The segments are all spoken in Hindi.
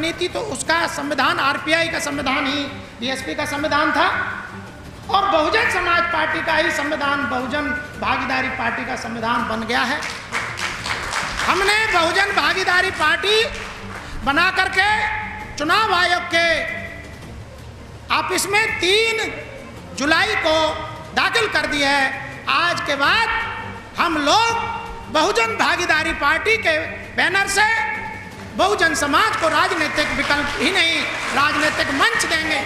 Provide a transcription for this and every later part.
बनी थी तो उसका संविधान आरपीआई का संविधान ही बीएसपी का संविधान था, और बहुजन समाज पार्टी का ही संविधान बहुजन भागीदारी पार्टी का संविधान बन गया है। हमने बहुजन भागीदारी पार्टी बना करके चुनाव आयोग के ऑफिस में 3 जुलाई को दाखिल कर दिया है। आज के बाद हम लोग बहुजन भागीदारी पार्टी के बैनर से बहुजन समाज को राजनीतिक विकल्प ही नहीं, राजनीतिक मंच देंगे।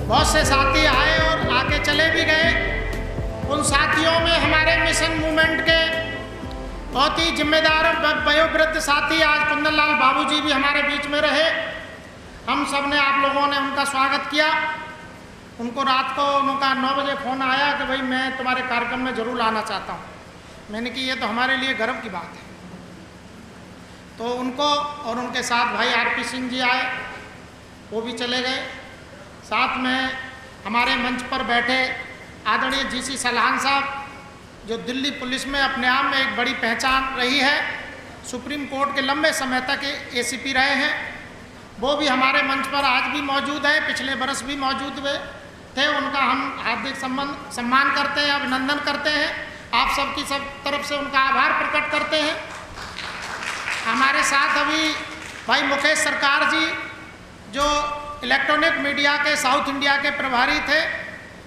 बहुत से साथी आए और आके चले भी गए। उन साथियों में हमारे मिशन मूवमेंट के बहुत ही जिम्मेदार वयोवृद्ध साथी आज कुंदनलाल बाबूजी भी हमारे बीच में रहे। हम सब ने, आप लोगों ने उनका स्वागत किया। उनको रात को उनका 9 बजे फ़ोन आया कि भाई मैं तुम्हारे कार्यक्रम में ज़रूर आना चाहता हूँ। मैंने कि ये तो हमारे लिए गर्व की बात है। तो उनको और उनके साथ भाई आरपी सिंह जी आए, वो भी चले गए। साथ में हमारे मंच पर बैठे आदरणीय जीसी सलाहन साहब, जो दिल्ली पुलिस में अपने आप में एक बड़ी पहचान रही है, सुप्रीम कोर्ट के लंबे समय तक एसीपी रहे हैं, वो भी हमारे मंच पर आज भी मौजूद है, पिछले बरस भी मौजूद हुए थे। उनका हम हार्दिक सम्मान करते हैं, अभिनंदन करते हैं। आप सबकी सब तरफ से उनका आभार प्रकट करते हैं। हमारे साथ अभी भाई मुकेश सरकार जी, जो इलेक्ट्रॉनिक मीडिया के साउथ इंडिया के प्रभारी थे,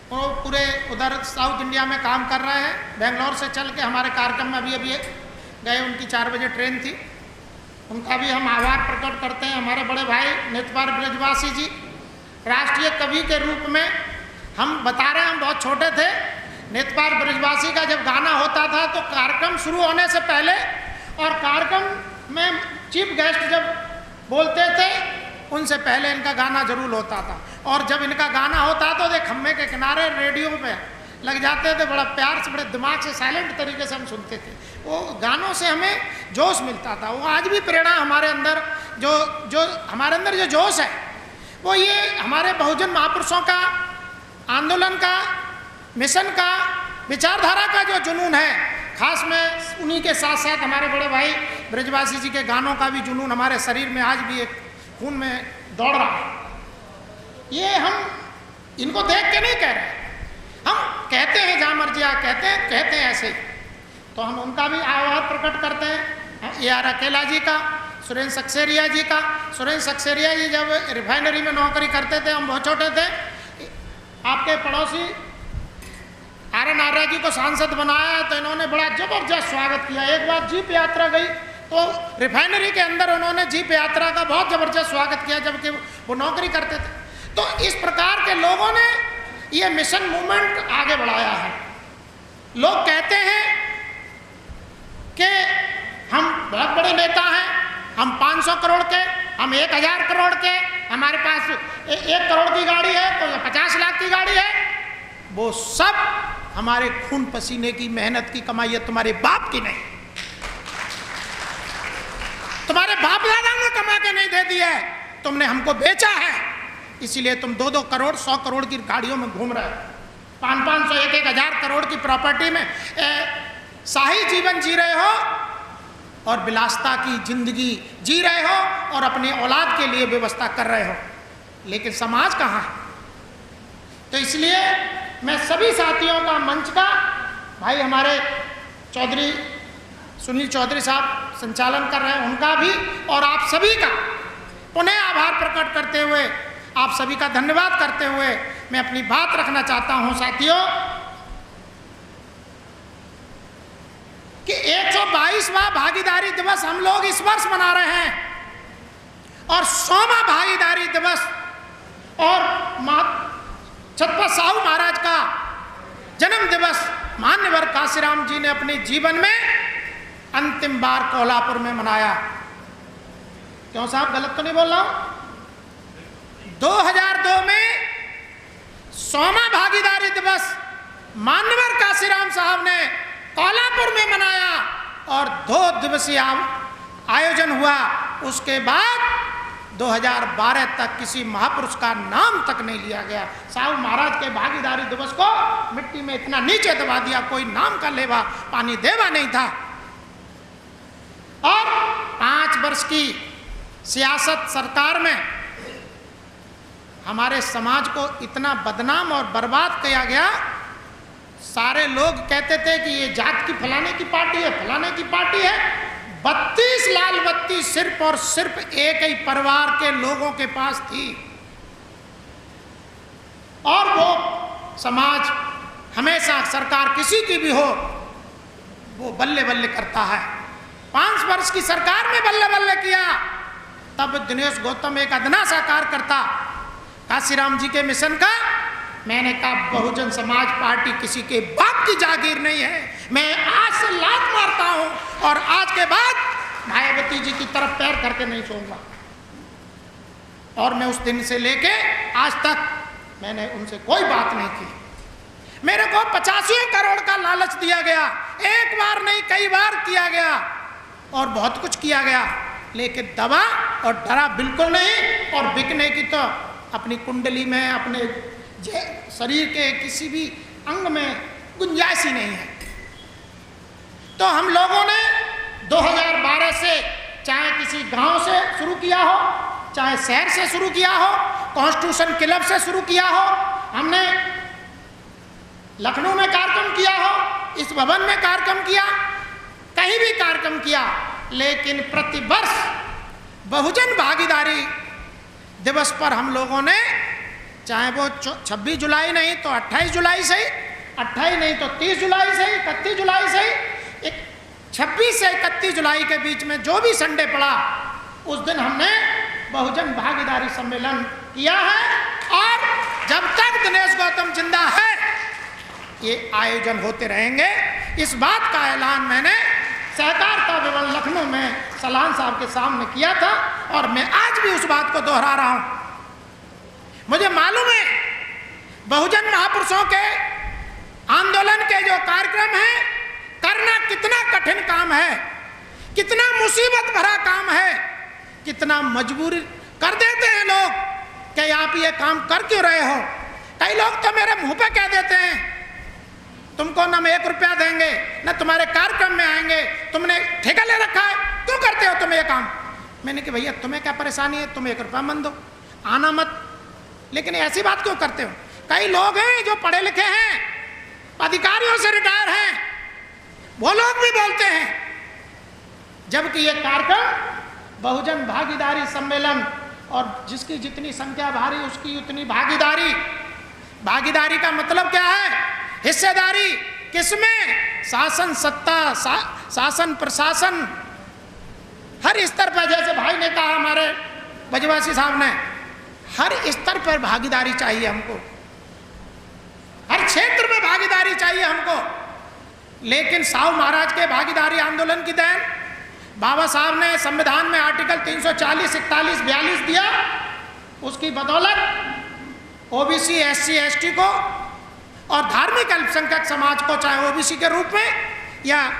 वो पूरे उधर साउथ इंडिया में काम कर रहे हैं। बेंगलोर से चल के हमारे कार्यक्रम में अभी गए, उनकी 4 बजे ट्रेन थी। उनका भी हम आभार प्रकट करते हैं। हमारे बड़े भाई नेतपाल ब्रजवासी जी, राष्ट्रीय कवि के रूप में हम बता रहे हैं, हम बहुत छोटे थे। नेतपाल ब्रजवासी का जब गाना होता था तो कार्यक्रम शुरू होने से पहले और कार्यक्रम में चीफ गेस्ट जब बोलते थे उनसे पहले इनका गाना जरूर होता था। और जब इनका गाना होता तो खम्भे के किनारे रेडियो पे लग जाते थे, बड़ा प्यार से, बड़े दिमाग से, साइलेंट तरीके से हम सुनते थे। वो गानों से हमें जोश मिलता था। वो आज भी प्रेरणा हमारे अंदर, जो हमारे अंदर जो जोश है, वो ये हमारे बहुजन महापुरुषों का, आंदोलन का, मिशन का, विचारधारा का जो जुनून है, खास में उन्हीं के साथ साथ हमारे बड़े भाई ब्रजवासी जी के गानों का भी जुनून हमारे शरीर में आज भी एक खून में दौड़ रहा है। ये हम इनको देख के नहीं कह रहे, हम कहते हैं जहाँ मर्जी आ कहते हैं ऐसे ही। तो हम उनका भी आभार प्रकट करते हैं, A.R. अकेला जी का, सुरेंद्र सक्सेरिया जी का। सुरेंद्र सक्सेरिया जी जब रिफाइनरी में नौकरी करते थे, हम बहुत छोटे थे, आपके पड़ोसी R.N. आर्या जी को सांसद बनाया, तो इन्होंने बड़ा जबरदस्त स्वागत किया। एक बार जीप यात्रा गई तो रिफाइनरी के अंदर उन्होंने जीप यात्रा का बहुत जबरदस्त स्वागत किया, जबकि वो नौकरी करते थे। तो इस प्रकार के लोगों ने ये मिशन मूवमेंट आगे बढ़ाया है। लोग कहते हैं कि हम बहुत बड़े नेता हैं, हम 500 करोड़ के, हम 1000 करोड़ के, हमारे पास 1 करोड़ की गाड़ी है, कोई 50 लाख की गाड़ी है। वो सब हमारे खून पसीने की, मेहनत की कमाई है, तुम्हारे बाप की नहीं। तुम्हारे बाप दादा ने कमा के नहीं दे दी है, तुमने हमको बेचा है, इसीलिए तुम 2-2 करोड़ 100 करोड़ की गाड़ियों में घूम रहे हो, 500 1-1000 करोड़ की प्रॉपर्टी में शाही जीवन जी रहे हो और विलासता की जिंदगी जी रहे हो और अपनी औलाद के लिए व्यवस्था कर रहे हो, लेकिन समाज कहाँ है? तो इसलिए मैं सभी साथियों का, मंच का, भाई हमारे चौधरी सुनील चौधरी साहब संचालन कर रहे हैं, उनका भी और आप सभी का पुनः आभार प्रकट करते हुए, आप सभी का धन्यवाद करते हुए मैं अपनी बात रखना चाहता हूं साथियों कि 122वां भागीदारी दिवस हम लोग इस वर्ष मना रहे हैं और 100वां भागीदारी दिवस और छत्रपति साहू महाराज का जन्म दिवस मान्यवर काशीराम जी ने अपने जीवन में अंतिम बार कोल्हापुर में मनाया। क्यों साहब, गलत तो नहीं बोल रहा हूं? 2002 में 100वां भागीदारी दिवस मान्यवर काशीराम साहब ने कोल्हापुर में मनाया और 2 दिवसीय आयोजन हुआ। उसके बाद 2012 तक किसी महापुरुष का नाम तक नहीं लिया गया। साहू महाराज के भागीदारी दिवस को मिट्टी में इतना नीचे दबा दिया, कोई नाम का लेवा पानी देवा नहीं था। और 5 वर्ष की सियासत सरकार में हमारे समाज को इतना बदनाम और बर्बाद किया गया। सारे लोग कहते थे कि ये जात की फलाने की पार्टी है, फलाने की पार्टी है। 32 लाल बत्ती सिर्फ और सिर्फ एक ही परिवार के लोगों के पास थी और वो समाज हमेशा, सरकार किसी की भी हो, वो बल्ले बल्ले करता है। 5 वर्ष की सरकार में बल्ले बल्ले किया, तब दिनेश गौतम एक अदना सा कार्यकर्ता काशीराम जी के मिशन का, मैंने कहा बहुजन समाज पार्टी किसी के बाप की जागीर नहीं है, मैं आज से लात मारता हूं और आज के बाद मायावती जी की तरफ पैर करके नहीं सोऊंगा। और मैं उस दिन से लेके आज तक मैंने उनसे कोई बात नहीं की। मेरे को 85 करोड़ का लालच दिया गया, एक बार नहीं कई बार किया गया और बहुत कुछ किया गया, लेकिन दबा और डरा बिल्कुल नहीं। और बिकने की तो अपनी कुंडली में, अपने शरीर के किसी भी अंग में गुंजाइश ही नहीं है। तो हम लोगों ने 2012 से, चाहे किसी गांव से शुरू किया हो, चाहे शहर से शुरू किया हो, कॉन्स्टिट्यूशन क्लब से शुरू किया हो, हमने लखनऊ में कार्यक्रम किया हो, इस भवन में कार्यक्रम किया, कहीं भी कार्यक्रम किया, लेकिन प्रतिवर्ष बहुजन भागीदारी दिवस पर हम लोगों ने, चाहे वो 26 जुलाई नहीं तो 28 जुलाई से, 28 नहीं तो 30 जुलाई से, 31 जुलाई से, 26 से 31 जुलाई के बीच में जो भी संडे पड़ा, उस दिन हमने बहुजन भागीदारी सम्मेलन किया है। और जब तक दिनेश गौतम जिंदा है ये आयोजन होते रहेंगे। इस बात का ऐलान मैंने सहकारिता भवन लखनऊ में सलान साहब के सामने किया था और मैं आज भी उस बात को दोहरा रहा हूं। मुझे मालूम है बहुजन महापुरुषों के आंदोलन के जो कार्यक्रम है करना कितना कठिन काम है, कितना मुसीबत भरा काम है, कितना मजबूरी कर देते हैं लोग कि आप ये काम कर क्यों रहे हो। कई लोग तो मेरे मुंह पे कह देते हैं तुमको न हम 1 रुपया देंगे न तुम्हारे कार्यक्रम में आएंगे, तुमने ठेका ले रखा है, क्यों करते हो तुम ये काम। मैंने कहा भैया तुम्हें क्या परेशानी है, तुम 1 रुपया मन दो, आना मत, लेकिन ऐसी बात क्यों करते हो। कई लोग हैं जो पढ़े लिखे हैं, अधिकारियों से रिटायर हैं, वो लोग भी बोलते हैं, जबकि ये कार्यक्रम बहुजन भागीदारी सम्मेलन और जिसकी जितनी संख्या भारी उसकी उतनी भागीदारी। भागीदारी का मतलब क्या है, हिस्सेदारी किसमें, शासन सत्ता शासन प्रशासन हर स्तर पर, जैसे भाई ने कहा हमारे बजवासी साहब ने, हर स्तर पर भागीदारी चाहिए हमको, हर क्षेत्र में भागीदारी चाहिए हमको। लेकिन साहू महाराज के भागीदारी आंदोलन की देन, बाबा साहब ने संविधान में आर्टिकल 340, 41, 42 दिया, उसकी बदौलत ओबीसी, एससी, एसटी को और धार्मिक अल्पसंख्यक समाज को, चाहे ओबीसी के रूप में या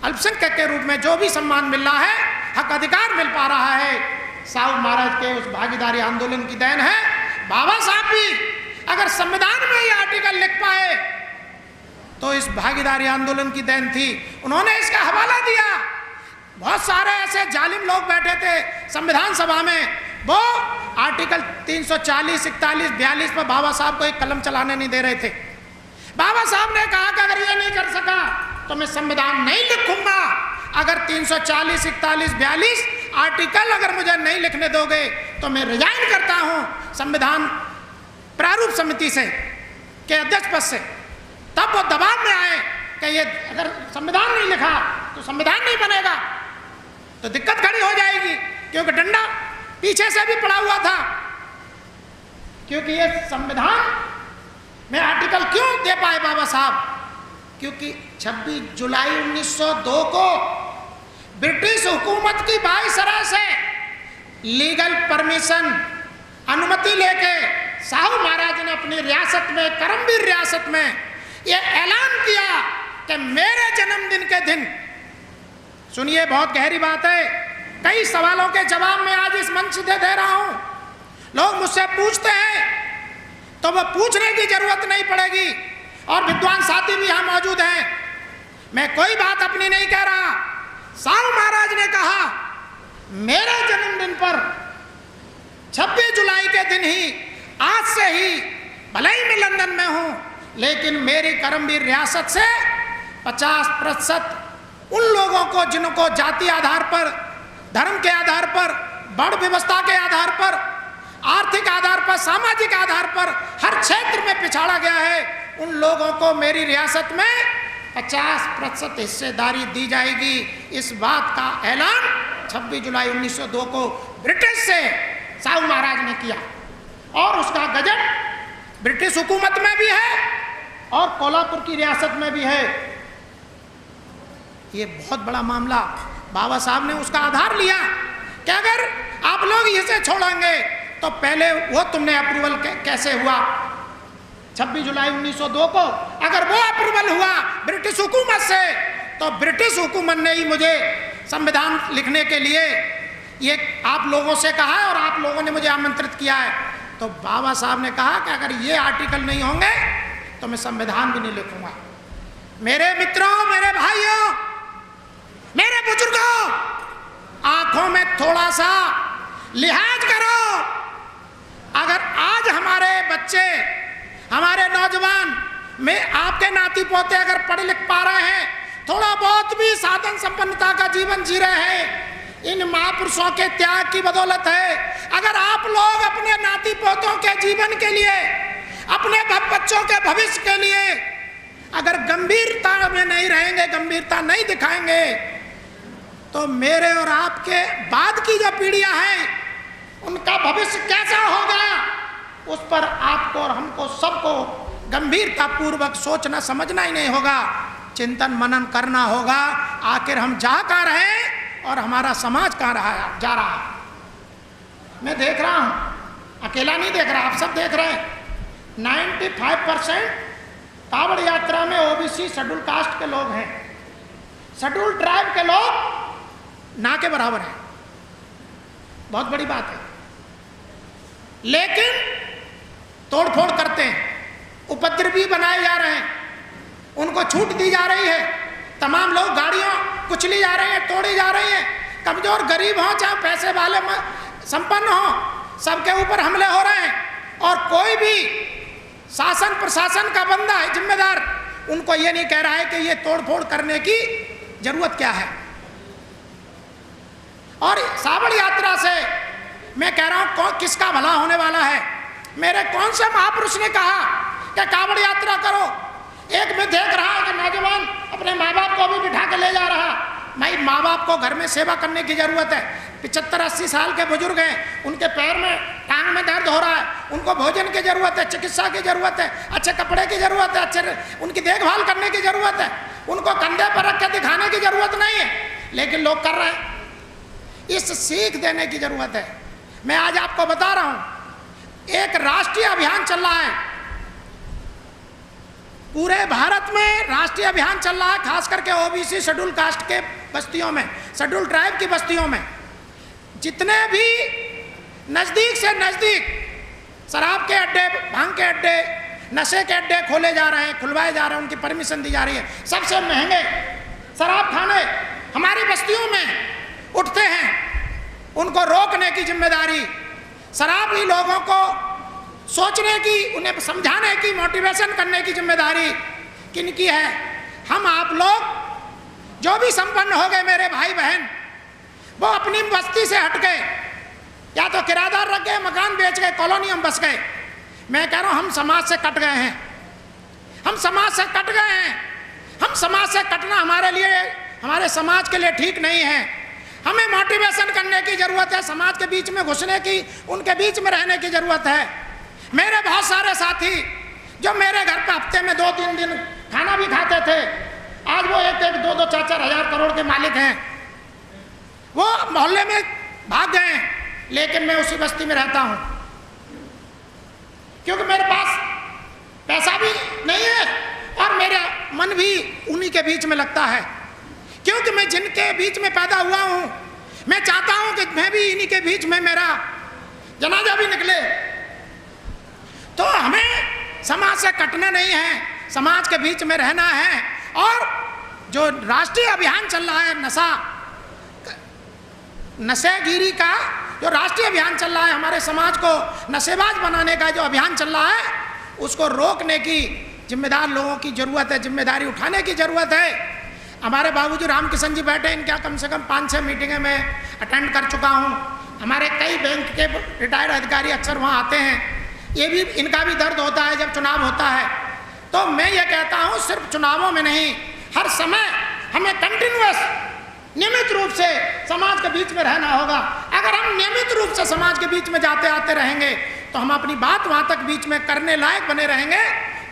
अल्पसंख्यक के रूप में जो भी सम्मान मिल रहा है, हक अधिकार मिल पा रहा है, साहू महाराज के उस भागीदारी आंदोलन की देन है। बाबा साहब भी अगर संविधान में ये आर्टिकल लिख पाए तो इस भागीदारी आंदोलन की देन थी। उन्होंने इसका हवाला दिया। बहुत सारे ऐसे जालिम लोग बैठे थे संविधान सभा में, वो आर्टिकल 340, 41, 42 पर बाबा साहब को एक कलम चलाने नहीं दे रहे थे। बाबा साहब ने कहा कि अगर ये नहीं कर सका तो मैं संविधान नहीं लिखूंगा। अगर 340, 41, 42 आर्टिकल अगर मुझे नहीं लिखने दोगे तो मैं रिजाइन करता हूं संविधान प्रारूप समिति से के अध्यक्ष पद से। तब वो दबाव में आए कि ये अगर संविधान नहीं लिखा तो संविधान नहीं बनेगा, तो दिक्कत खड़ी हो जाएगी, क्योंकि डंडा पीछे से भी पड़ा हुआ था। क्योंकि ये संविधान में आर्टिकल क्यों दे पाए बाबा साहब, क्योंकि 26 जुलाई 1902 को ब्रिटिश हुकूमत की वायसराय से लीगल परमिशन, अनुमति लेके साहू महाराज ने अपनी रियासत में, करमबीर रियासत में ये ऐलान किया कि मेरे जन्मदिन के दिन, सुनिए बहुत गहरी बात है, कई सवालों के जवाब मैं आज इस मंच से दे रहा हूं। लोग मुझसे पूछते हैं तो वो पूछने की जरूरत नहीं पड़ेगी, और विद्वान साथी भी यहां मौजूद हैं, मैं कोई बात अपनी नहीं कह रहा। साहू महाराज ने कहा मेरे जन्मदिन पर 26 जुलाई के दिन ही, आज से ही, भले ही मैं लंदन में हूं, लेकिन मेरी करमबीर रियासत से 50% उन लोगों को जिनको जाति आधार पर, धर्म के आधार पर, बड़ व्यवस्था के आधार पर, आर्थिक आधार पर, सामाजिक आधार पर हर क्षेत्र में पिछाड़ा गया है, उन लोगों को मेरी रियासत में 50% हिस्सेदारी दी जाएगी। इस बात का ऐलान 26 जुलाई 1902 को ब्रिटिश से साहू महाराज ने किया, और उसका गजट ब्रिटिश हुकूमत में भी है और कोल्हापुर की रियासत में भी है। ये बहुत बड़ा मामला, बाबा साहब ने उसका आधार लिया कि अगर आप लोग इसे छोड़ेंगे तो पहले वो तुमने अप्रूवल कैसे हुआ 26 जुलाई 1902 को, अगर वो अप्रूवल हुआ ब्रिटिश हुकूमत से, तो ब्रिटिश हुकूमत ने ही मुझे संविधान लिखने के लिए ये आप लोगों से कहा है और आप लोगों ने मुझे आमंत्रित किया है। तो बाबा साहब ने कहा कि अगर ये आर्टिकल नहीं होंगे तो मैं संविधान भी नहीं लिखूंगा। मेरे मित्रों, मेरे भाइयों, मेरे बुजुर्गों, आंखों में थोड़ा सा लिहाज करो। अगर आज हमारे बच्चे, हमारे नौजवान में आपके नाती पोते अगर पढ़ लिख पा रहे हैं, थोड़ा बहुत भी साधन संपन्नता का जीवन जी रहे हैं, इन महापुरुषों के त्याग की बदौलत है। अगर आप लोग अपने नाती पोतों के जीवन के लिए, अपने बच्चों के भविष्य के लिए अगर गंभीरता में नहीं रहेंगे, गंभीरता नहीं दिखाएंगे, तो मेरे और आपके बाद की जो पीढ़ियां हैं उनका भविष्य कैसा होगा, उस पर आपको और हमको सबको गंभीरता पूर्वक सोचना समझना ही नहीं होगा, चिंतन मनन करना होगा। आखिर हम जा कहाँ रहे और हमारा समाज कहाँ जा रहा है। मैं देख रहा हूँ, अकेला नहीं देख रहा, आप सब देख रहे हैं, 95% कांवड़ यात्रा में ओबीसी शेड्यूल कास्ट के लोग हैं, शेड्यूल ट्राइब के लोग ना के बराबर हैं, बहुत बड़ी बात है। लेकिन तोड़फोड़ करते हैं, उपद्रवी बनाए जा रहे हैं, उनको छूट दी जा रही है, तमाम लोग गाड़ियां कुचली जा रही हैं, तोड़ी जा रही हैं, कमजोर गरीब हो चाहे पैसे वाले संपन्न हो, सबके ऊपर हमले हो रहे हैं। और कोई भी शासन प्रशासन का बंदा है जिम्मेदार, उनको ये नहीं कह रहा है कि ये तोड़फोड़ करने की जरूरत क्या है। और कांवड़ यात्रा से मैं कह रहा हूं किसका भला होने वाला है। मेरे कौन से महापुरुष ने कहा कि कांवड़ यात्रा करो। एक मैं देख रहा कि नौजवान अपने माँ बाप को भी बिठा के ले जा रहा। भाई माँ बाप को घर में सेवा करने की जरूरत है। 75-80 साल के बुजुर्ग हैं, उनके पैर में टांग में दर्द हो रहा है, उनको भोजन की जरूरत है, चिकित्सा की जरूरत है, अच्छे कपड़े की जरूरत है, अच्छे उनकी देखभाल करने की जरूरत है, उनको कंधे पर रख के दिखाने की जरूरत नहीं है, लेकिन लोग कर रहे हैं। इस सीख देने की जरूरत है। मैं आज आपको बता रहा हूं, एक राष्ट्रीय अभियान चल रहा है, पूरे भारत में राष्ट्रीय अभियान चल रहा है, खास करके ओबीसी शेड्यूल कास्ट के बस्तियों में, शेड्यूल ट्राइब की बस्तियों में। जितने भी नजदीक से नजदीक शराब के अड्डे, भांग के अड्डे, नशे के अड्डे खोले जा रहे हैं, खुलवाए जा रहे हैं, उनकी परमिशन दी जा रही है। सबसे महंगे शराब खाने हमारी बस्तियों में उठते हैं, उनको रोकने की जिम्मेदारी, शराबी लोगों को सोचने की, उन्हें समझाने की, मोटिवेशन करने की जिम्मेदारी किनकी है? हम आप लोग जो भी संपन्न हो गए मेरे भाई बहन, वो अपनी बस्ती से हट गए, या तो किराएदार रख गए, मकान बेच गए, कॉलोनी में बस गए। मैं कह रहा हूं हम समाज से कट गए हैं, हम समाज से कट गए हैं। हम समाज से कटना हमारे लिए, हमारे समाज के लिए ठीक नहीं है। हमें मोटिवेशन करने की जरूरत है, समाज के बीच में घुसने की, उनके बीच में रहने की जरूरत है। मेरे बहुत सारे साथी जो मेरे घर पे हफ्ते में 2-3 दिन खाना भी खाते थे, आज वो 1-1, 2-2, 4-4 हजार करोड़ के मालिक हैं। वो मोहल्ले में भाग गए, लेकिन मैं उसी बस्ती में रहता हूं, क्योंकि मेरे पास पैसा भी नहीं है और मेरा मन भी उन्हीं के बीच में लगता है, क्योंकि मैं जिनके बीच में पैदा हुआ हूं, मैं चाहता हूं कि मैं भी इन्हीं के बीच में मेरा जनाजा भी निकले। तो हमें समाज से कटना नहीं है, समाज के बीच में रहना है। और जो राष्ट्रीय अभियान चल रहा है नशेगिरी का, जो राष्ट्रीय अभियान चल रहा है, हमारे समाज को नशेबाज बनाने का जो अभियान चल रहा है, उसको रोकने की जिम्मेदार लोगों की जरूरत है, जिम्मेदारी उठाने की जरूरत है। हमारे बाबूजी रामकिशन जी बैठे, इनका कम से कम 5-6 मीटिंगें मैं अटेंड कर चुका हूँ। हमारे कई बैंक के रिटायर्ड अधिकारी अक्सर वहाँ आते हैं। ये भी इनका भी दर्द होता है जब चुनाव होता है। तो मैं ये कहता हूँ सिर्फ चुनावों में नहीं, हर समय हमें कंटिन्यूअस नियमित रूप से समाज के बीच में रहना होगा। अगर हम नियमित रूप से समाज के बीच में जाते आते रहेंगे तो हम अपनी बात वहाँ तक बीच में करने लायक बने रहेंगे,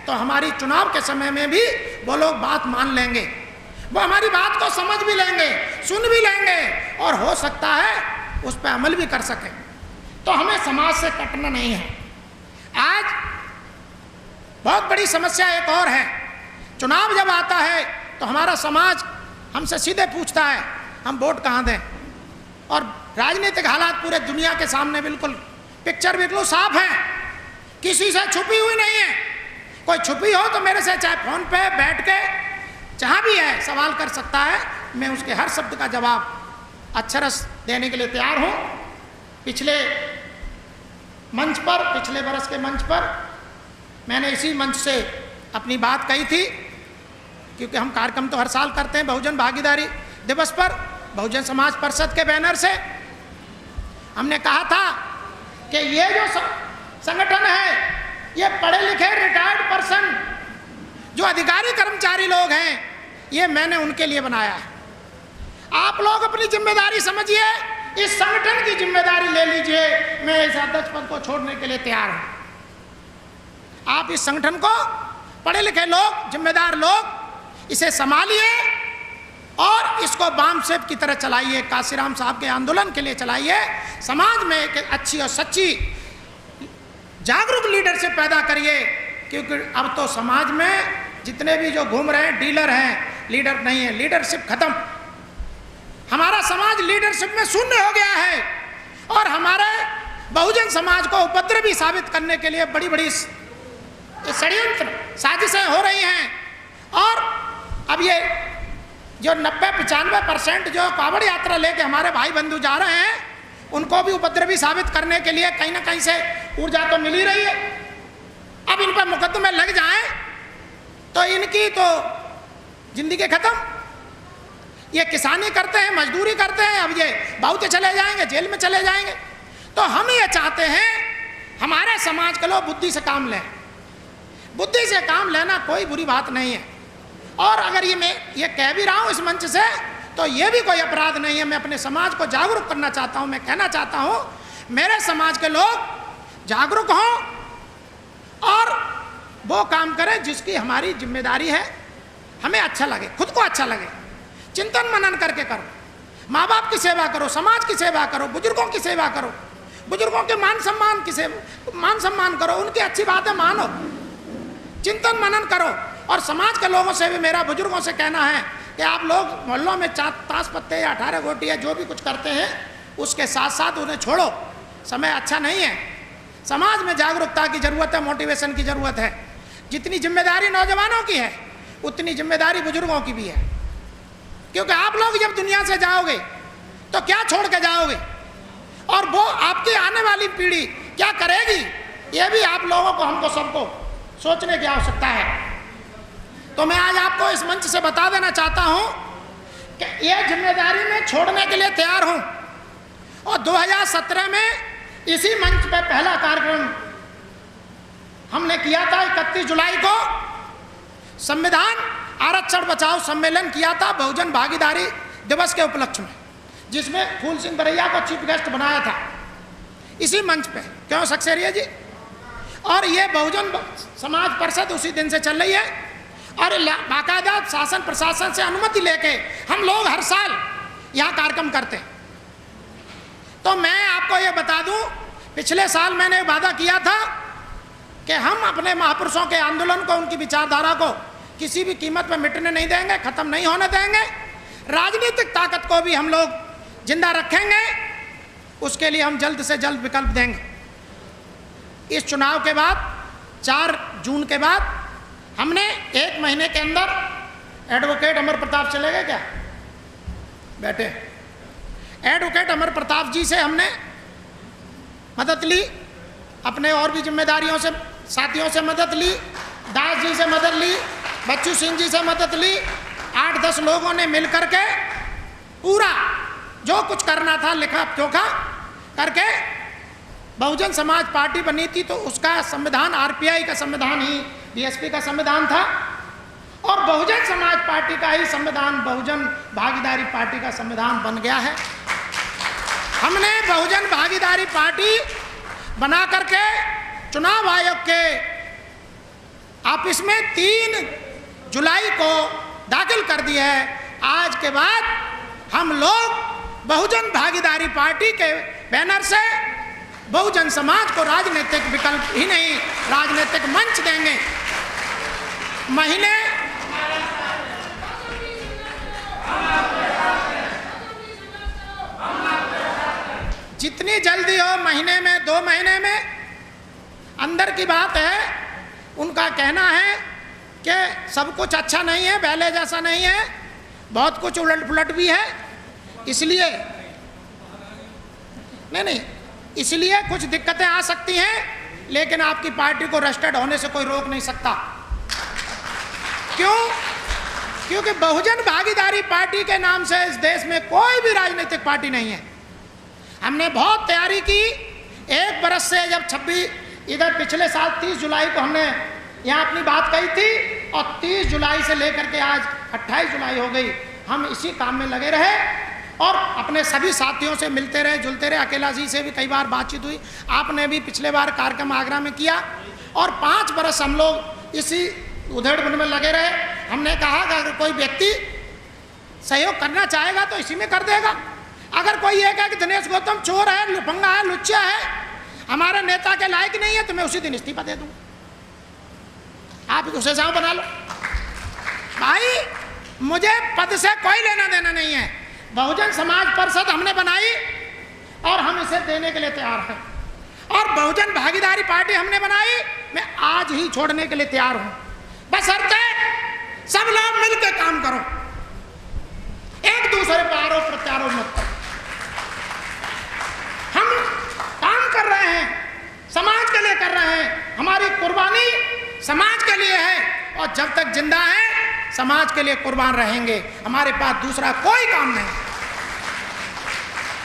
तो हमारी चुनाव के समय में भी वो लोग बात मान लेंगे, वो हमारी बात को समझ भी लेंगे, सुन भी लेंगे और हो सकता है उस पर अमल भी कर सकें। तो हमें समाज से कटना नहीं है। आज बहुत बड़ी समस्या एक और है, चुनाव जब आता है तो हमारा समाज हमसे सीधे पूछता है हम वोट कहाँ दें। और राजनीतिक हालात पूरे दुनिया के सामने बिल्कुल पिक्चर बिल्कुल साफ है, किसी से छुपी हुई नहीं है। कोई छुपी हो तो मेरे से चाहे फोन पे बैठ के जहाँ भी है सवाल कर सकता है, मैं उसके हर शब्द का जवाब अक्षरश देने के लिए तैयार हूँ। पिछले मंच पर, पिछले बरस के मंच पर मैंने इसी मंच से अपनी बात कही थी, क्योंकि हम कार्यक्रम तो हर साल करते हैं बहुजन भागीदारी दिवस पर, बहुजन समाज परिषद के बैनर से हमने कहा था कि ये जो संगठन है, ये पढ़े लिखे रिटायर्ड पर्सन जो अधिकारी कर्मचारी लोग हैं, ये मैंने उनके लिए बनाया है। आप लोग अपनी जिम्मेदारी समझिए, इस संगठन की जिम्मेदारी ले लीजिए। मैं इस अध्यक्ष पद को छोड़ने के लिए तैयार हूं। आप इस संगठन को, पढ़े लिखे लोग, जिम्मेदार लोग, इसे संभालिए और इसको बाम सेब की तरह चलाइए, काशीराम साहब के आंदोलन के लिए चलाइए। समाज में एक अच्छी और सच्ची जागरूक लीडरशिप पैदा करिए, क्योंकि अब तो समाज में जितने भी जो घूम रहे हैं डीलर हैं, लीडर नहीं है। लीडरशिप खत्म। हमारा समाज लीडरशिप में शून्य हो गया है और हमारे बहुजन समाज को उपद्रवी साबित करने के लिए बड़ी बड़ी षड्यंत्र साजिशें हो रही हैं। और अब ये जो 90-95% जो कांवड़ यात्रा लेके हमारे भाई बंधु जा रहे हैं, उनको भी उपद्रवी साबित करने के लिए कहीं ना कहीं से ऊर्जा तो मिल ही रही है। अब इन पर मुकदमे लग जाएं तो इनकी तो जिंदगी खत्म। ये किसानी करते हैं, मजदूरी करते हैं, अब ये बहुते चले जाएंगे, जेल में चले जाएंगे। तो हम ये चाहते हैं हमारे समाज के लोग बुद्धि से काम लें। बुद्धि से काम लेना कोई बुरी बात नहीं है। और अगर ये मैं ये कह भी रहा हूँ इस मंच से, तो ये भी कोई अपराध नहीं है। मैं अपने समाज को जागरूक करना चाहता हूँ। मैं कहना चाहता हूँ मेरे समाज के लोग जागरूक हों और वो काम करें जिसकी हमारी जिम्मेदारी है, हमें अच्छा लगे, खुद को अच्छा लगे। चिंतन मनन करके करो, माँ बाप की सेवा करो, समाज की सेवा करो, बुजुर्गों की सेवा करो, बुजुर्गों के मान सम्मान करो, उनकी अच्छी बातें मानो, चिंतन मनन करो। और समाज के लोगों से भी मेरा बुजुर्गों से कहना है कि आप लोग मोहल्लों में ताश पत्ते या 18 गोटी या जो भी कुछ करते हैं उसके साथ साथ उन्हें छोड़ो। समय अच्छा नहीं है। समाज में जागरूकता की ज़रूरत है, मोटिवेशन की ज़रूरत है। जितनी जिम्मेदारी नौजवानों की है उतनी जिम्मेदारी बुजुर्गों की भी है। क्योंकि आप लोग जब दुनिया से जाओगे तो क्या छोड़ के जाओगे और वो आपकी आने वाली पीढ़ी क्या करेगी, ये भी आप लोगों को, हमको सबको सोचने की आवश्यकता है। तो मैं आज आपको इस मंच से बता देना चाहता हूं कि ये जिम्मेदारी मैं छोड़ने के लिए तैयार हूं। और 2017 में इसी मंच पर पहला कार्यक्रम हमने किया था। 31 जुलाई को संविधान आरक्षण बचाओ सम्मेलन किया था बहुजन भागीदारी दिवस के उपलक्ष्य में, जिसमें फूल सिंह बरैया को चीफ गेस्ट बनाया था इसी मंच पे। क्यों सक्सेरिया जी? और ये बहुजन समाज परिषद उसी दिन से चल रही है और बाकायदा शासन प्रशासन से अनुमति लेके हम लोग हर साल यहाँ कार्यक्रम करते हैं। तो मैं आपको ये बता दूं, पिछले साल मैंने वादा किया था कि हम अपने महापुरुषों के आंदोलन को, उनकी विचारधारा को किसी भी कीमत पर मिटने नहीं देंगे, खत्म नहीं होने देंगे। राजनीतिक ताकत को भी हम लोग जिंदा रखेंगे। उसके लिए हम जल्द से जल्द विकल्प देंगे। इस चुनाव के बाद 4 जून के बाद हमने 1 महीने के अंदर एडवोकेट अमर प्रताप चले गए क्या बैठे, एडवोकेट अमर प्रताप जी से हमने मदद ली, अपने और भी जिम्मेदारियों से साथियों से मदद ली, दास जी से मदद ली, बच्चू सिंह जी से मदद ली। 8-10 लोगों ने मिल करके पूरा जो कुछ करना था लिखा चोखा करके बहुजन समाज पार्टी बनी थी। तो उसका संविधान आरपीआई का संविधान ही बीएसपी का संविधान था और बहुजन समाज पार्टी का ही संविधान बहुजन भागीदारी पार्टी का संविधान बन गया है। हमने बहुजन भागीदारी पार्टी बना करके चुनाव आयोग के ऑफिस में 3 जुलाई को दाखिल कर दिया है। आज के बाद हम लोग बहुजन भागीदारी पार्टी के बैनर से बहुजन समाज को राजनीतिक विकल्प ही नहीं, राजनीतिक मंच देंगे। महीने जितनी जल्दी हो, महीने में 2 महीने में, अंदर की बात है। उनका कहना है कि सब कुछ अच्छा नहीं है, पहले जैसा नहीं है, बहुत कुछ उलट पुलट भी है, इसलिए नहीं इसलिए कुछ दिक्कतें आ सकती हैं, लेकिन आपकी पार्टी को रजिस्टर्ड होने से कोई रोक नहीं सकता। क्यों? क्योंकि बहुजन भागीदारी पार्टी के नाम से इस देश में कोई भी राजनीतिक पार्टी नहीं है। हमने बहुत तैयारी की। 1 बरस से जब 26 इधर पिछले साल 30 जुलाई को हमने यहाँ अपनी बात कही थी और 30 जुलाई से लेकर के आज 28 जुलाई हो गई, हम इसी काम में लगे रहे और अपने सभी साथियों से मिलते रहे, जुलते रहे। अकेला जी से भी कई बार बातचीत हुई, आपने भी पिछले बार कार्यक्रम आगरा में किया और 5 बरस हम लोग इसी उधेड़-बुन में लगे रहे। हमने कहा कि अगर कोई व्यक्ति सहयोग करना चाहेगा तो इसी में कर देगा। अगर कोई ये कहे कि दिनेश गौतम चोर है, लुफंगा है, लुच्चा है, हमारे नेता के लायक नहीं है, तो मैं उसी दिन इस्तीफा दे दूँ। आप उसे साव बना लो। भाई मुझे पद से कोई लेना देना नहीं है। बहुजन समाज परिषद हमने बनाई और हम इसे देने के लिए तैयार हैं, और बहुजन भागीदारी पार्टी हमने बनाई, मैं आज ही छोड़ने के लिए तैयार हूं, बशर्ते सब लोग मिलकर काम करो, एक दूसरे पर आरोप प्रत्यारोप मत करो। हम काम कर रहे हैं, समाज के लिए कर रहे हैं, हमारी कुर्बानी समाज के लिए है, और जब तक जिंदा है समाज के लिए कुर्बान रहेंगे। हमारे पास दूसरा कोई काम नहीं।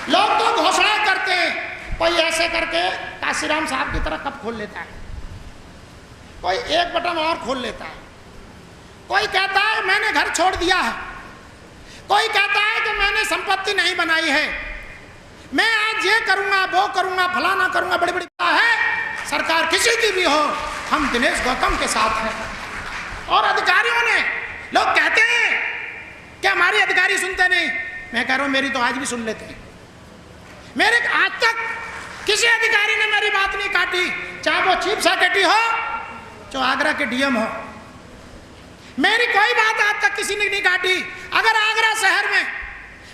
लोग तो घोषणा करते हैं, कोई ऐसे करके काशीराम साहब की तरह कप खोल लेता है, कोई एक बटन और खोल लेता है, कोई कहता है मैंने घर छोड़ दिया है, कोई कहता है कि मैंने संपत्ति नहीं बनाई है, मैं आज ये करूंगा वो करूंगा फलाना करूंगा, बड़ी बड़ी बात है। सरकार किसी की भी हो, हम दिनेश गौतम के साथ हैं। और अधिकारियों ने, लोग कहते हैं कि हमारी अधिकारी सुनते नहीं, मैं कह रहा हूं मेरी तो आज भी सुन लेते हैं। मेरे आज तक किसी अधिकारी ने मेरी बात नहीं काटी, चाहे वो चीफ सेक्रेटरी हो, चाहे आगरा के डीएम हो, मेरी कोई बात आज तक किसी ने नहीं काटी। अगर आगरा शहर में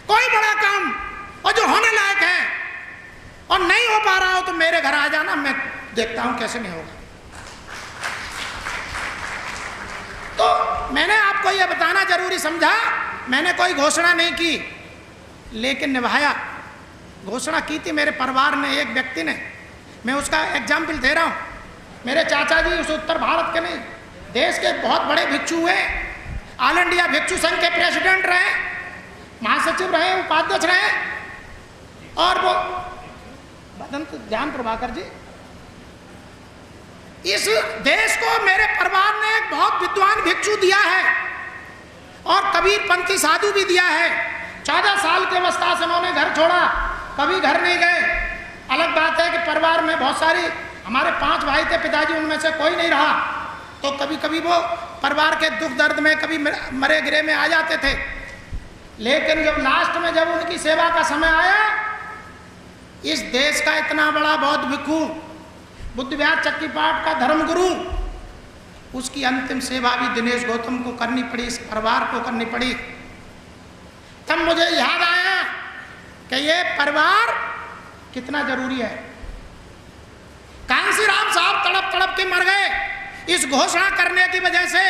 कोई बड़ा काम और जो होने लायक है और नहीं हो पा रहा हो तो मेरे घर आ जाना, मैं देखता हूं कैसे नहीं होगा। तो मैंने आपको यह बताना जरूरी समझा, मैंने कोई घोषणा नहीं की लेकिन निभाया। घोषणा की थी मेरे परिवार ने, एक व्यक्ति ने, मैं उसका एग्जाम्पल दे रहा हूं। मेरे चाचा जी उस उत्तर भारत के नहीं, देश के बहुत बड़े भिक्षु हुए, ऑल इंडिया भिक्षु संघ के प्रेसिडेंट रहे, महासचिव रहे, उपाध्यक्ष रहे, और वो बदंत ज्ञान प्रभाकर जी। इस देश को मेरे परिवार ने एक बहुत विद्वान भिक्षु दिया है और कबीरपंथी साधु भी दिया है। 14 साल की अवस्था से उन्होंने घर छोड़ा, कभी घर नहीं गए। अलग बात है कि परिवार में बहुत सारी, हमारे 5 भाई थे, पिताजी उनमें से कोई नहीं रहा, तो कभी कभी वो परिवार के दुख दर्द में कभी मरे गिरे में आ जाते थे। लेकिन जब लास्ट में जब उनकी सेवा का समय आया, इस देश का इतना बड़ा बौद्ध भिक्षु बुद्ध विहार चक्कीपाठ का धर्मगुरु, उसकी अंतिम सेवा भी दिनेश गौतम को करनी पड़ी, इस परिवार को करनी पड़ी। तब मुझे याद आया कि ये परिवार कितना जरूरी है। कांसीराम साहब तड़प तड़प के मर गए इस घोषणा करने की वजह से।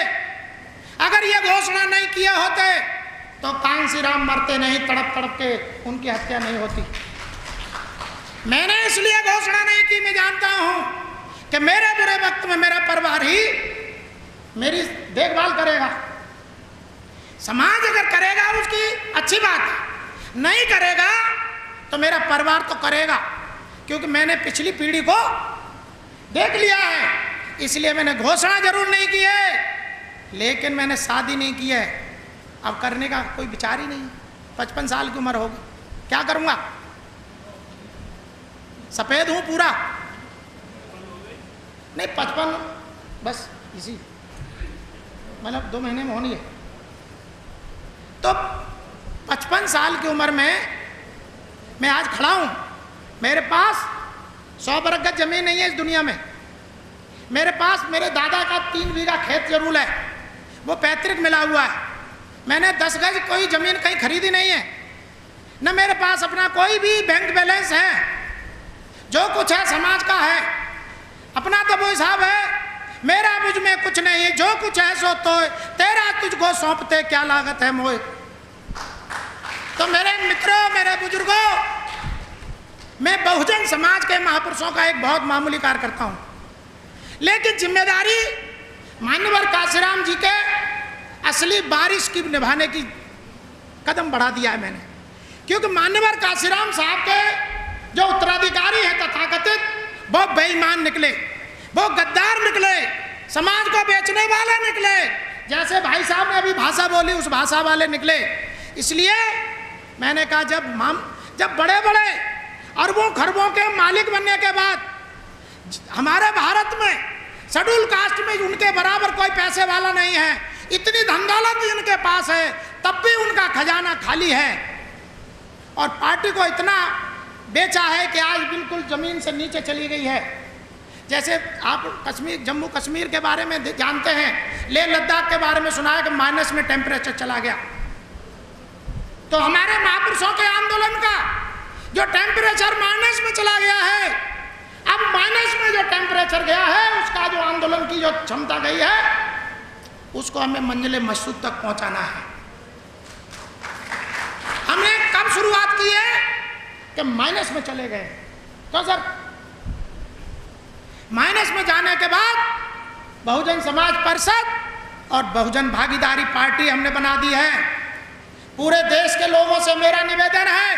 अगर ये घोषणा नहीं किए होते तो कांसीराम मरते नहीं, तड़प तड़प के उनकी हत्या नहीं होती। मैंने इसलिए घोषणा नहीं की, मैं जानता हूं कि मेरे बुरे वक्त में मेरा परिवार ही मेरी देखभाल करेगा। समाज अगर करेगा उसकी अच्छी बात है, नहीं करेगा तो मेरा परिवार तो करेगा, क्योंकि मैंने पिछली पीढ़ी को देख लिया है। इसलिए मैंने घोषणा जरूर नहीं की है, लेकिन मैंने शादी नहीं की है। अब करने का कोई विचार ही नहीं। 55 साल की उम्र होगी, क्या करूंगा? सफेद हूं पूरा नहीं, 55 बस, इसी मतलब 2 महीने में होनी है। तो 55 साल की उम्र में मैं आज खड़ा हूं। मेरे पास 100 बरगद जमीन नहीं है इस दुनिया में। मेरे पास मेरे दादा का 3 बीघा खेत जरूर है, वो पैतृक मिला हुआ है। मैंने 10 गज कोई जमीन कहीं खरीदी नहीं है, न मेरे पास अपना कोई भी बैंक बैलेंस है। जो कुछ है समाज का है, अपना तो वो हिसाब है। मेरा मुझ में कुछ नहीं, जो कुछ है सो तो तेरा तुझको सौंपते क्या लागत है मोए। तो मेरे मित्रों, मेरे बुजुर्गों, मैं बहुजन समाज के महापुरुषों का एक बहुत मामूली कार्य करता हूं, लेकिन जिम्मेदारी मान्यवर काशीराम जी के असली बारिश की निभाने की कदम बढ़ा दिया है मैंने। क्योंकि मान्यवर काशीराम साहब के जो उत्तराधिकारी हैं तथाकथित, वो बेईमान निकले, वो गद्दार निकले, समाज को बेचने वाले निकले। जैसे भाई साहब ने अभी भाषा बोली, उस भाषा वाले निकले। इसलिए मैंने कहा जब बड़े बड़े अरबों खरबों के मालिक बनने के बाद हमारे भारत में शेड्यूल कास्ट में उनके बराबर कोई पैसे वाला नहीं है, इतनी धन दौलत इनके पास है, तब भी उनका खजाना खाली है। और पार्टी को इतना बेचा है कि आज बिल्कुल जमीन से नीचे चली गई है। जैसे आप कश्मीर, जम्मू कश्मीर के बारे में जानते हैं, लेह लद्दाख के बारे में सुना है कि माइनस में टेम्परेचर चला गया। तो हमारे महापुरुषों के आंदोलन का जो टेम्परेचर माइनस में चला गया है, अब माइनस में जो टेम्परेचर गया है, उसका जो आंदोलन की जो क्षमता गई है, उसको हमें मंजिले मकसूद तक पहुंचाना है। हमने कब शुरुआत की है कि माइनस में चले गए। तो सर माइनस में जाने के बाद बहुजन समाज परिषद और बहुजन भागीदारी पार्टी हमने बना दी है। पूरे देश के लोगों से मेरा निवेदन है,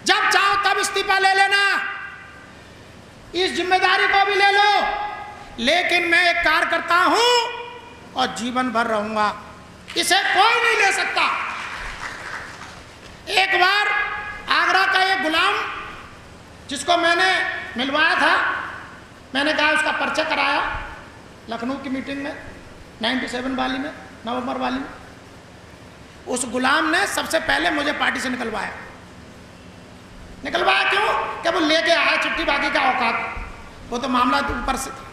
जब चाहो तब इस्तीफा ले लेना, इस जिम्मेदारी को भी ले लो, लेकिन मैं एक कार्यकर्ता हूं और जीवन भर रहूंगा, इसे कोई नहीं ले सकता। एक बार आगरा का एक गुलाम जिसको मैंने मिलवाया था, मैंने कहा उसका पर्चा कराया लखनऊ की मीटिंग में 97 वाली में, नवंबर वाली में। उस गुलाम ने सबसे पहले मुझे पार्टी से निकलवाया क्यों? कि वो लेके आया चिट्ठी बाकी का औकात, वो तो मामला ऊपर से था,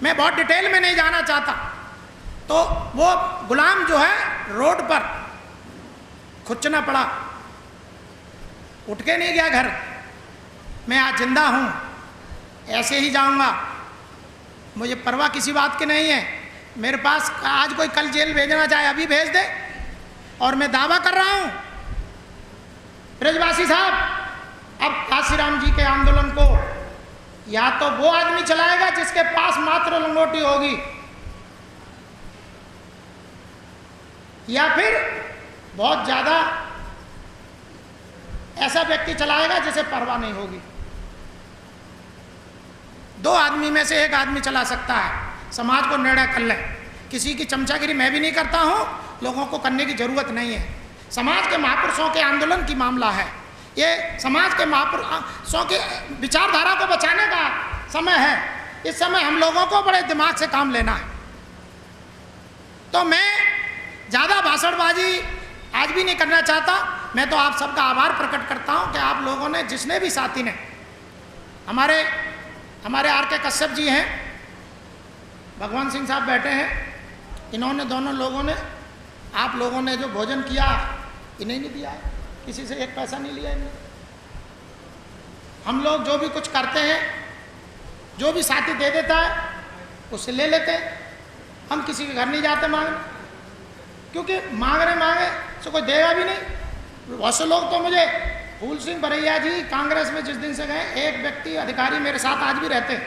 मैं बहुत डिटेल में नहीं जाना चाहता। तो वो गुलाम जो है रोड पर खुचना पड़ा, उठ के नहीं गया घर। मैं आज जिंदा हूं, ऐसे ही जाऊंगा, मुझे परवाह किसी बात की नहीं है। मेरे पास आज कोई कल जेल भेजना चाहे अभी भेज दे, और मैं दावा कर रहा हूं ब्रजवासी साहब, अब काशीराम जी के आंदोलन को या तो वो आदमी चलाएगा जिसके पास मात्र लंगोटी होगी, या फिर बहुत ज्यादा ऐसा व्यक्ति चलाएगा जिसे परवाह नहीं होगी। दो आदमी में से एक आदमी चला सकता है। समाज को निर्णय कर ले। किसी की चमचागिरी मैं भी नहीं करता हूं, लोगों को करने की जरूरत नहीं है। समाज के महापुरुषों के आंदोलन की मामला है ये, समाज के महापुरुषों के विचारधारा को बचाने का समय है। इस समय हम लोगों को बड़े दिमाग से काम लेना है। तो मैं ज़्यादा भाषणबाजी आज भी नहीं करना चाहता। मैं तो आप सबका आभार प्रकट करता हूं कि आप लोगों ने, जिसने भी साथी ने, हमारे आर के कश्यप जी हैं, भगवान सिंह साहब बैठे हैं, इन्होंने, दोनों लोगों ने, आप लोगों ने जो भोजन किया इन्हें नहीं दिया है, किसी से एक पैसा नहीं लिया इन्हें। हम लोग जो भी कुछ करते हैं, जो भी साथी दे देता है उससे ले लेते हैं। हम किसी के घर नहीं जाते मांगने, क्योंकि मांगे तो कोई देगा भी नहीं। बहुत से लोग तो मुझे, फूल सिंह बरैया जी कांग्रेस में जिस दिन से गए, एक व्यक्ति अधिकारी मेरे साथ आज भी रहते हैं,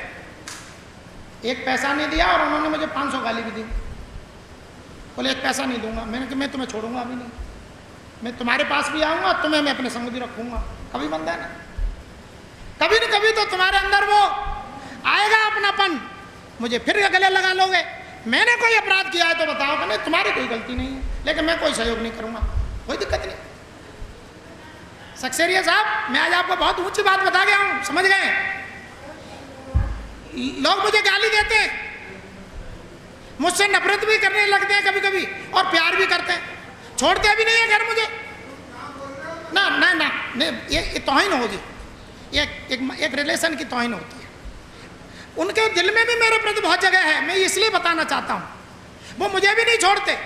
एक पैसा नहीं दिया और उन्होंने मुझे 500 गाली भी दी। बोले एक पैसा नहीं दूंगा। मैंने कहा मैं तुम्हें छोड़ूंगा भी नहीं, मैं तुम्हारे पास भी आऊँगा, तुम्हें मैं अपने संग भी रखूँगा। कभी बंदा है ना, कभी न कभी तो तुम्हारे अंदर वो आएगा अपनापन, मुझे फिर गले लगा लोगे। मैंने कोई अपराध किया है तो बताओ कि नहीं, तुम्हारी कोई गलती नहीं है, लेकिन मैं कोई सहयोग नहीं करूँगा, कोई दिक्कत नहीं। सक्सेरिया साहब, मैं आज आपको बहुत ऊंची बात बता गया हूँ, समझ गए? लोग मुझे गाली देते हैं, मुझसे नफरत भी करने लगते हैं कभी कभी, और प्यार भी करते हैं, छोड़ते भी नहीं है घर मुझे। ना ना ना, ये तौहीन होगी, ये एक रिलेशन की तौहीन होती है। उनके दिल में भी मेरे प्रति बहुत जगह है, मैं इसलिए बताना चाहता हूँ। वो मुझे भी नहीं छोड़ते,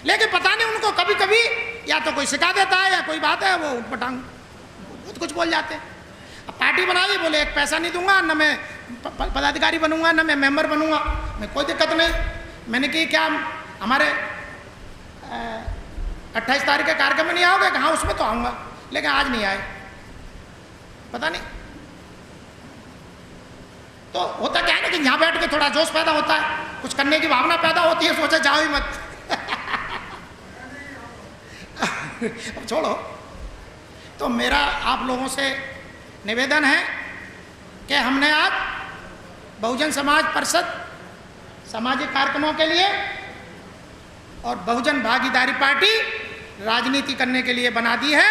लेकिन पता नहीं उनको कभी कभी या तो कोई सिखा देता है या कोई बात है, वो उठपटांग बहुत कुछ बोल जाते हैं। अब पार्टी बनाई, बोले एक पैसा नहीं दूंगा, न मैं पदाधिकारी बनूंगा, न मैं मेंबर बनूंगा। मैं कोई दिक्कत नहीं। मैंने कि क्या हमारे 28 तारीख के कार्यक्रम में नहीं आओगे? कहाँ, उसमें तो आऊँगा, लेकिन आज नहीं आए, पता नहीं। तो होता क्या है ना कि यहाँ बैठ के थोड़ा जोश पैदा होता है, कुछ करने की भावना पैदा होती है, सोचा जाओ ही मत। अब छोड़ो। तो मेरा आप लोगों से निवेदन है कि हमने आज बहुजन समाज परिषद सामाजिक कार्यक्रमों के लिए और बहुजन भागीदारी पार्टी राजनीति करने के लिए बना दी है,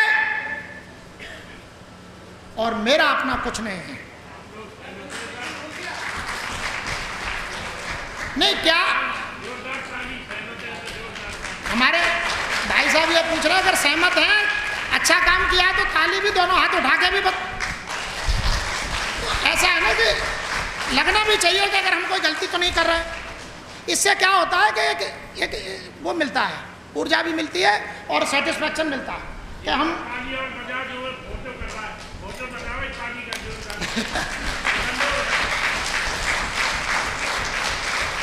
और मेरा अपना कुछ नहीं है। नहीं, क्या हमारे भाई साहब ये पूछ रहे हैं, अगर सहमत हैं, अच्छा काम किया है तो ताली भी दोनों हाथ उठा के भी ऐसा है ना कि लगना भी चाहिए कि अगर हम कोई गलती तो नहीं कर रहे हैं। इससे क्या होता है कि एक वो मिलता है, ऊर्जा भी मिलती है और सेटिस्फैक्शन मिलता है कि हम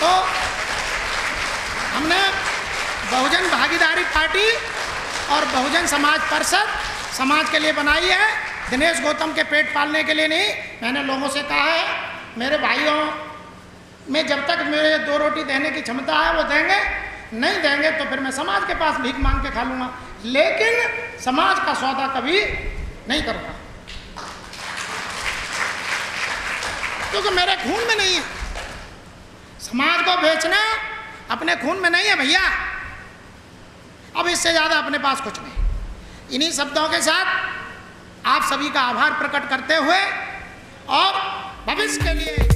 तो हमने बहुजन भागीदारी पार्टी और बहुजन समाज परिषद समाज के लिए बनाई है, दिनेश गौतम के पेट पालने के लिए नहीं। मैंने लोगों से कहा है, मेरे भाइयों में जब तक मेरे 2 रोटी देने की क्षमता है वो देंगे, नहीं देंगे तो फिर मैं समाज के पास भीख मांग के खा लूँगा, लेकिन समाज का सौदा कभी नहीं करूँगा, क्योंकि मेरे खून में नहीं है। समाज को बेचना अपने खून में नहीं है भैया। अब इससे ज़्यादा अपने पास कुछ नहीं। इन्हीं शब्दों के साथ आप सभी का आभार प्रकट करते हुए और भविष्य के लिए